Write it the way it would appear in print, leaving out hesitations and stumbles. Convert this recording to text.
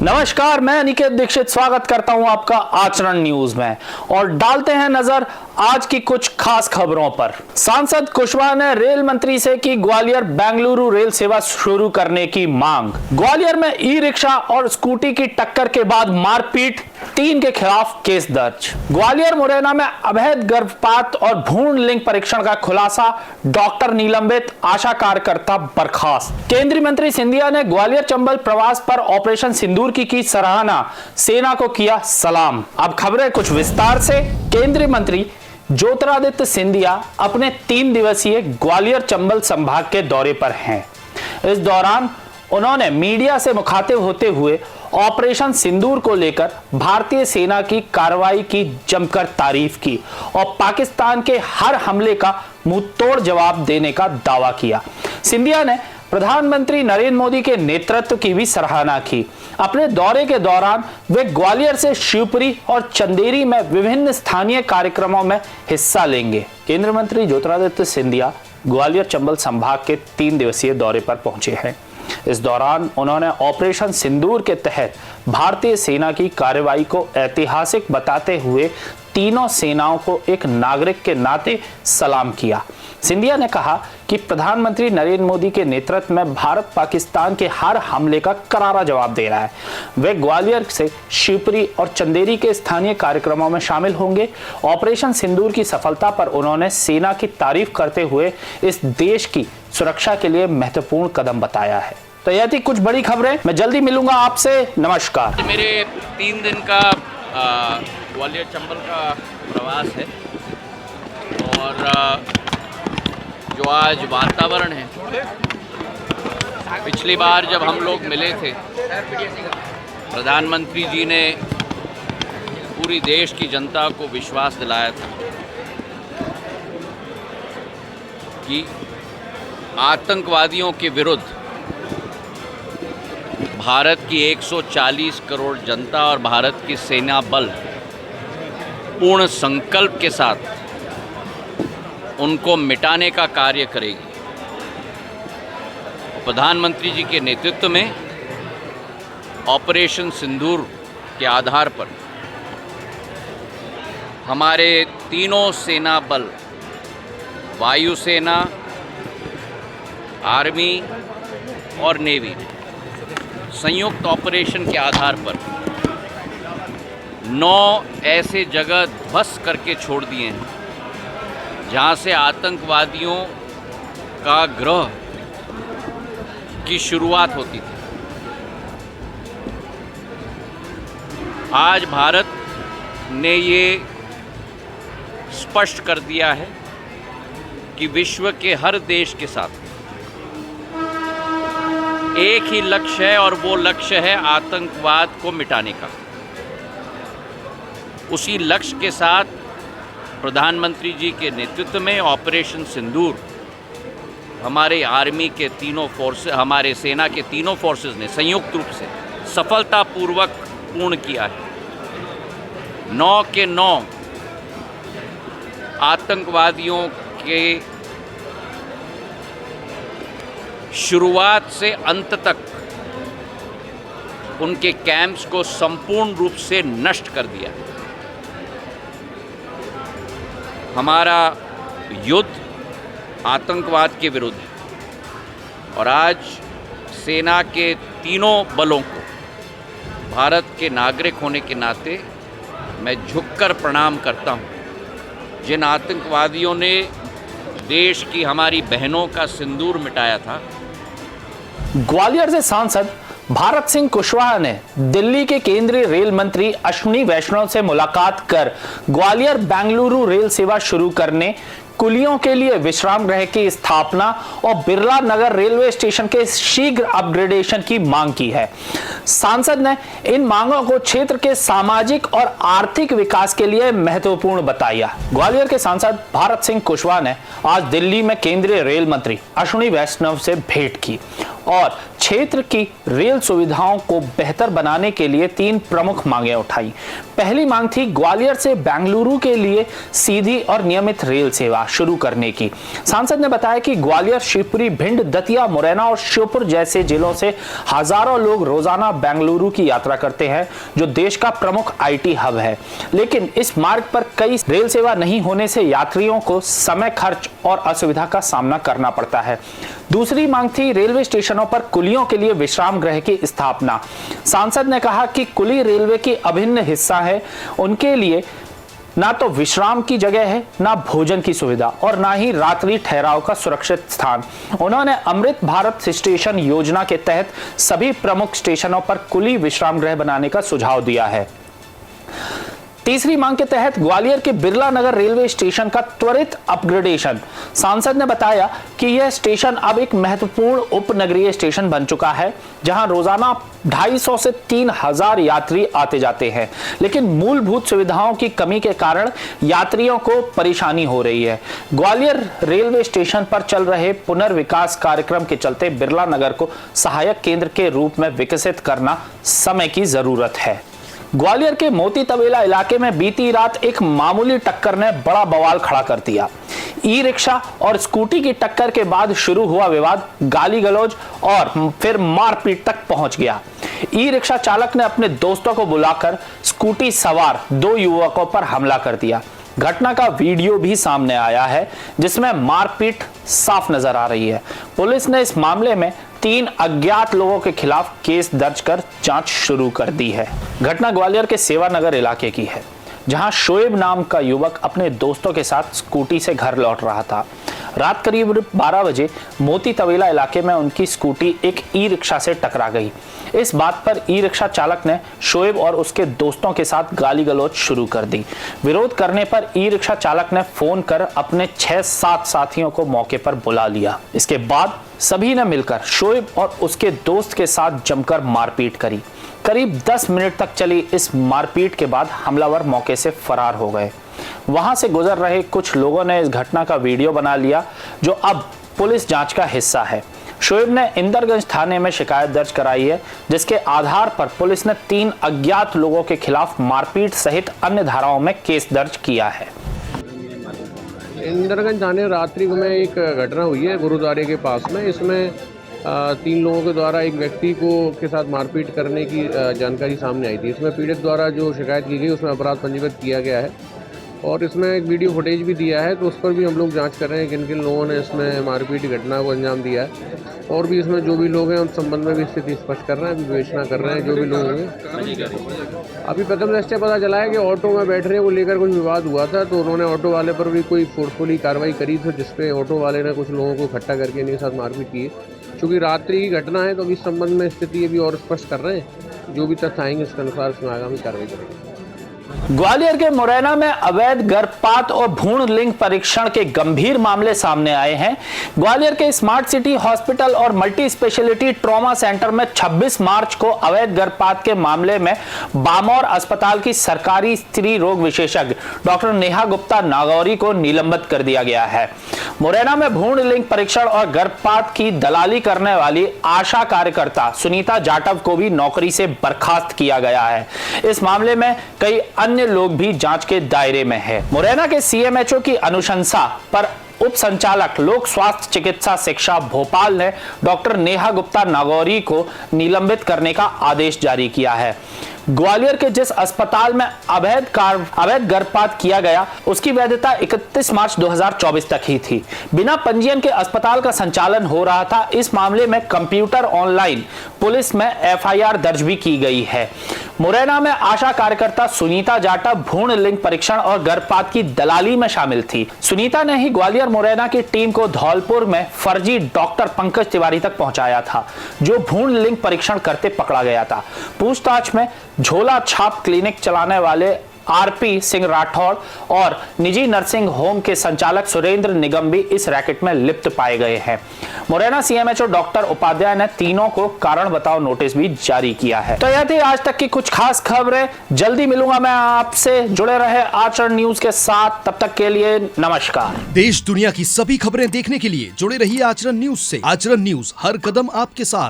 नमस्कार, मैं अनिकेत दीक्षित स्वागत करता हूं आपका आचरण न्यूज में और डालते हैं नजर आज की कुछ खास खबरों पर। सांसद कुशवाहा ने रेल मंत्री से की ग्वालियर बेंगलुरु रेल सेवा शुरू करने की मांग। ग्वालियर में ई रिक्शा और स्कूटी की टक्कर के बाद मारपीट, 3 के खिलाफ केस दर्ज। ग्वालियर मुरैना में अवैध गर्भपात और भ्रूण लिंग परीक्षण का खुलासा, डॉक्टर निलंबित, आशा कार्यकर्ता बर्खास्त। केंद्रीय मंत्री सिंधिया ने ग्वालियर चंबल प्रवास पर ऑपरेशन सिंदूर की सराहना, सेना को किया सलाम। अब खबरें कुछ विस्तार से। केंद्रीय मंत्री ज्योतिरादित्य सिंधिया अपने 3 दिवसीय ग्वालियर चंबल संभाग के दौरे पर हैं। इस दौरान उन्होंने मीडिया से मुखातिब होते हुए ऑपरेशन सिंदूर को लेकर भारतीय सेना की कार्रवाई की जमकर तारीफ की और पाकिस्तान के हर हमले का मुंहतोड़ जवाब देने का दावा किया। सिंधिया ने प्रधानमंत्री नरेंद्र मोदी के नेतृत्व की भी सराहना की। अपने दौरे के दौरान वे ग्वालियर से शिवपुरी और चंदेरी में विभिन्न स्थानीय कार्यक्रमों में हिस्सा लेंगे। केंद्रीय मंत्री ज्योतिरादित्य सिंधिया ग्वालियर चंबल संभाग के 3 दिवसीय दौरे पर पहुंचे हैं। इस दौरान उन्होंने ऑपरेशन सिंदूर के तहत भारतीय सेना की कार्रवाई को ऐतिहासिक बताते हुए तीनों सेनाओं को एक नागरिक के नाते सलाम किया। सिंधिया ने कहा कि प्रधानमंत्री नरेंद्र मोदी के नेतृत्व में भारत पाकिस्तान के हर हमले का करारा जवाब दे रहा है। वे ग्वालियर से शिवपुरी और चंदेरी के स्थानीय कार्यक्रमों में शामिल होंगे। ऑपरेशन सिंदूर की सफलता पर उन्होंने सेना की तारीफ करते हुए इस देश की सुरक्षा के लिए महत्वपूर्ण कदम बताया है। तो यह थी कुछ बड़ी खबरें। मैं जल्दी मिलूंगा आपसे। नमस्कार। मेरे 3 दिन का ग्वालियर चंबल का प्रवास है और जो आज वातावरण है, पिछली बार जब हम लोग मिले थे, प्रधानमंत्री जी ने पूरी देश की जनता को विश्वास दिलाया था कि आतंकवादियों के विरुद्ध भारत की 140 करोड़ जनता और भारत की सेना बल पूर्ण संकल्प के साथ उनको मिटाने का कार्य करेगी। प्रधानमंत्री जी के नेतृत्व में ऑपरेशन सिंदूर के आधार पर हमारे तीनों सेना बल, वायुसेना, आर्मी और नेवी, संयुक्त ऑपरेशन के आधार पर 9 ऐसे जगह ध्वस्त करके छोड़ दिए हैं जहाँ से आतंकवादियों का ग्रह की शुरुआत होती थी। आज भारत ने ये स्पष्ट कर दिया है कि विश्व के हर देश के साथ एक ही लक्ष्य है और वो लक्ष्य है आतंकवाद को मिटाने का। उसी लक्ष्य के साथ प्रधानमंत्री जी के नेतृत्व में ऑपरेशन सिंदूर हमारे आर्मी के तीनों फोर्सेस, हमारे सेना के तीनों फोर्सेस ने संयुक्त रूप से सफलतापूर्वक पूर्ण किया है। 9 के 9 आतंकवादियों के शुरुआत से अंत तक उनके कैंप्स को संपूर्ण रूप से नष्ट कर दिया। हमारा युद्ध आतंकवाद के विरुद्ध है और आज सेना के तीनों बलों को भारत के नागरिक होने के नाते मैं झुककर प्रणाम करता हूं। जिन आतंकवादियों ने देश की हमारी बहनों का सिंदूर मिटाया था। ग्वालियर से सांसद भारत सिंह कुशवाहा ने दिल्ली के केंद्रीय रेल मंत्री अश्विनी वैष्णव से मुलाकात कर ग्वालियर बेंगलुरु रेल सेवा शुरू करने, कुलियों के लिए विश्राम गृह की स्थापना और बिरला नगर रेलवे स्टेशन के शीघ्र अपग्रेडेशन की मांग की है। सांसद ने इन मांगों को क्षेत्र के सामाजिक और आर्थिक विकास के लिए महत्वपूर्ण बताया। ग्वालियर के सांसद भारत सिंह कुशवाहा ने आज दिल्ली में केंद्रीय रेल मंत्री अश्विनी वैष्णव से भेंट की और क्षेत्र की रेल सुविधाओं को बेहतर बनाने के लिए 3 प्रमुख मांगें उठाई। पहली मांग थी ग्वालियर से बेंगलुरु के लिए सीधी और नियमित रेल सेवा शुरू करने की। सांसद ने बताया कि ग्वालियर, शिवपुरी, भिंड, दतिया, मुरैना और श्योपुर जैसे जिलों से हजारों लोग रोजाना बेंगलुरु की यात्रा करते हैं, जो देश का प्रमुख आईटी हब है। लेकिन इस मार्ग पर कई रेल सेवा नहीं होने से यात्रियों को समय, खर्च और असुविधा का सामना करना पड़ता है। दूसरी मांग थी रेलवे स्टेशनों पर कुलियों के लिए विश्राम गृह की स्थापना। सांसद ने कहा कि कुली रेलवे की अभिन्न हिस्सा है, उनके लिए ना तो विश्राम की जगह है, ना भोजन की सुविधा और ना ही रात्रि ठहराव का सुरक्षित स्थान। उन्होंने अमृत भारत स्टेशन योजना के तहत सभी प्रमुख स्टेशनों पर कुली विश्राम गृह बनाने का सुझाव दिया है। तीसरी मांग के तहत ग्वालियर के बिरला नगर रेलवे स्टेशन का त्वरित अपग्रेडेशन। सांसद ने बताया कि यह स्टेशन अब एक महत्वपूर्ण उपनगरीय स्टेशन बन चुका है, जहां रोजाना 250 से 3000 यात्री आते जाते हैं, लेकिन मूलभूत सुविधाओं की कमी के कारण यात्रियों को परेशानी हो रही है। ग्वालियर रेलवे स्टेशन पर चल रहे पुनर्विकास कार्यक्रम के चलते बिरला नगर को सहायक केंद्र के रूप में विकसित करना समय की जरूरत है। ग्वालियर के मोती तबेला इलाके में बीती रात एक मामूली टक्कर ने बड़ा बवाल खड़ा कर दिया। ई रिक्शा और स्कूटी की टक्कर के बाद शुरू हुआ विवाद गाली गलौज और फिर मारपीट तक पहुंच गया। ई रिक्शा चालक ने अपने दोस्तों को बुलाकर स्कूटी सवार 2 युवकों पर हमला कर दिया। घटना का वीडियो भी सामने आया है, जिसमें मारपीट साफ नजर आ रही है। पुलिस ने इस मामले में 3 अज्ञात लोगों के खिलाफ केस दर्ज कर जांच शुरू कर दी है। घटना ग्वालियर के सेवानगर इलाके की है, जहां शोएब नाम का युवक अपने दोस्तों के साथ स्कूटी से घर लौट रहा था। रात करीब 12 बजे मोती तबेला इलाके में उनकी स्कूटी एक ई रिक्शा से टकरा गई। इस बात पर ई रिक्शा चालक ने शोएब और उसके दोस्तों के साथ गाली गलौज शुरू कर दी। विरोध करने पर ई रिक्शा चालक ने फोन कर अपने 6-7 साथियों को मौके पर बुला लिया। इसके बाद सभी ने मिलकर शोएब और उसके दोस्त के साथ जमकर मारपीट करी। करीब 10 मिनट तक चली इस मारपीट के बाद हमलावर मौके से फरार हो गए। वहां से गुजर रहे कुछ लोगों ने इस घटना का वीडियो बना लिया, जो अब पुलिस जांच का हिस्सा है। शोएब ने इंदरगंज थाने में शिकायत दर्ज कराई है, जिसके आधार पर पुलिस ने 3 अज्ञात लोगों के खिलाफ मारपीट सहित अन्य धाराओं में केस दर्ज किया है। इंदरगंज थाने रात्रि में एक घटना हुई है गुरुद्वारे के पास में। इसमें 3 लोगों के द्वारा एक व्यक्ति के साथ मारपीट करने की जानकारी सामने आई थी। इसमें पीड़ित द्वारा जो शिकायत की गई उसमें अपराध पंजीबद्ध किया गया है और इसमें एक वीडियो फुटेज भी दिया है, तो उस पर भी हम लोग जांच कर रहे हैं किन किन लोगों ने इसमें मारपीट की घटना को अंजाम दिया है और भी इसमें जो भी लोग हैं उन संबंध में भी स्थिति स्पष्ट कर रहे हैं, अभी विवेचना कर रहे हैं जो भी लोग होंगे। अभी प्रथम दृष्टया पता चला है कि ऑटो में बैठ रहे को लेकर कुछ विवाद हुआ था, तो उन्होंने ऑटो वाले पर भी कोई फोर्सफुली कार्रवाई करी थी, जिसपे ऑटो वाले ने कुछ लोगों को इकट्ठा करके इनके साथ मारपीट की। चूँकि रात्रि की घटना है तो अभी इस संबंध में स्थिति अभी और स्पष्ट कर रहे हैं, जो भी तथ्य आएंगे उसके अनुसार इसमें आगामी कार्रवाई करेंगे। ग्वालियर के मुरैना में अवैध गर्भपात और भ्रूण लिंग परीक्षण के गंभीर मामले सामने आए हैं। ग्वालियर के स्मार्ट सिटी हॉस्पिटल और मल्टी स्पेशलिटी ट्रॉमा सेंटर में 26 मार्च को अवैध गर्भपात के मामले में बामौर अस्पताल की सरकारी स्त्री रोग विशेषज्ञ डॉक्टर नेहा गुप्ता नागौरी को निलंबित कर दिया गया है। मुरैना में भ्रूण लिंग परीक्षण और गर्भपात की दलाली करने वाली आशा कार्यकर्ता सुनीता जाटव को भी नौकरी से बर्खास्त किया गया है। इस मामले में कई अन्य लोग भी जांच के दायरे में है। मुरैना के सीएमएचओ की अनुशंसा पर उप संचालक लोक स्वास्थ्य चिकित्सा शिक्षा भोपाल ने डॉक्टर नेहा गुप्ता नागौरी को निलंबित करने का आदेश जारी किया है। ग्वालियर के जिस अस्पताल में अवैध गर्भपात किया गया उसकी वैधता 31 मार्च 2024 तक ही थी। बिना पंजीयन के अस्पताल का संचालन हो रहा था। इस मामले में कंप्यूटर ऑनलाइन पुलिस में एफआईआर दर्ज भी की गई है। मुरैना में आशा कार्यकर्ता सुनीता जाटव भ्रूण लिंग परीक्षण और गर्भपात की दलाली में शामिल थी। सुनीता ने ही ग्वालियर मुरैना की टीम को धौलपुर में फर्जी डॉक्टर पंकज तिवारी तक पहुंचाया था, जो भ्रूण लिंग परीक्षण करते पकड़ा गया था। पूछताछ में झोला छाप क्लिनिक चलाने वाले आरपी सिंह राठौड़ और निजी नर्सिंग होम के संचालक सुरेंद्र निगम भी इस रैकेट में लिप्त पाए गए हैं। मुरैना सीएमएचओ डॉक्टर उपाध्याय ने तीनों को कारण बताओ नोटिस भी जारी किया है। तो यह थी आज तक की कुछ खास खबरें। जल्दी मिलूंगा मैं आपसे। जुड़े रहे आचरण न्यूज के साथ, तब तक के लिए नमस्कार। देश दुनिया की सभी खबरें देखने के लिए जुड़े रहिए आचरण न्यूज से। आचरण न्यूज हर कदम आपके साथ।